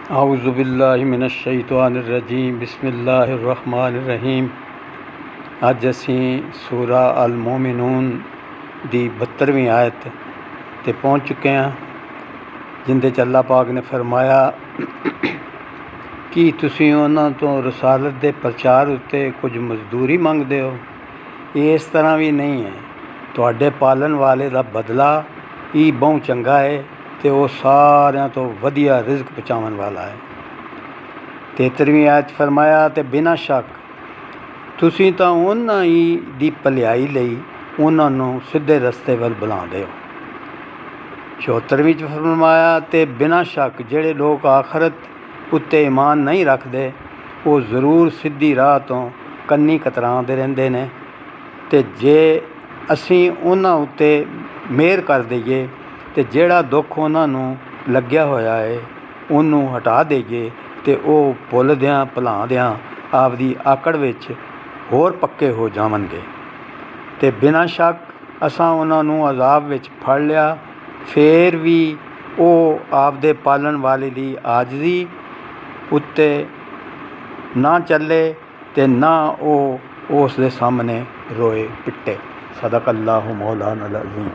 ਆਊਜ਼ੁबिल्लाहि मिनश्शैतानिर्रजीम बिस्मिल्लाहिर्रहमानिर्रहीम। अज असी सूरा अल मोमिनून दी 72वीं आयत ते पहुँच चुके हैं, जिंदे च अल्लाह पाक ने फरमाया कि तुसीं उन्हां तो रसालत दे प्रचार उत्ते कुछ मजदूरी मंगदे हो। ये इस तरह भी नहीं है, तुहाडे पालन वाले दा बदला ही बहुत चंगा है ते वो सारियां तो वधिया रिज़्क पहुँचावन वाला है। 73वीं आयत फरमाया ते बिना शक तुसीं तां उन्हां ही दी भलाई लई उन्हां नूं सीधे रस्ते वल बुलांदे हो। 74वीं च फरमाया ते बिना शक जिहड़े लोग आखरत उत्ते ईमान नहीं रखदे वो ज़रूर सीधी राह तो कन्नी कतरांदे रहिंदे ने, ते जे असीं उन्हां उत्ते मेहर कर दईए ते जिहड़ा दुख उन्हां नूं लग्या होया है ਉਹਨੂੰ हटा देइए ਤੇ ਉਹ ਭੁੱਲਦਿਆਂ ਭੁਲਾਉਂਦਿਆਂ ਆਪਦੀ ਆਕੜ ਵਿੱਚ ਹੋਰ ਪੱਕੇ ਹੋ ਜਾਵਣਗੇ। ਤੇ ਬਿਨਾਂ ਸ਼ੱਕ ਅਸਾਂ ਉਹਨਾਂ ਨੂੰ ਅਜ਼ਾਬ ਵਿੱਚ ਫੜ ਲਿਆ, ਫੇਰ ਵੀ ਉਹ ਆਪਦੇ ਪਾਲਣ ਵਾਲੇ ਦੀ ਆਜਜ਼ੀ ਉੱਤੇ ਨਾ ਚੱਲੇ ਤੇ ਨਾ ਉਹ ਉਸ ਦੇ ਸਾਹਮਣੇ ਰੋਏ ਪਿੱਟੇ। ਸਦਕ ਅੱਲਾਹੁ ਮੌਲਾਨਾ ਅਲ ਅਜ਼ੀਮ।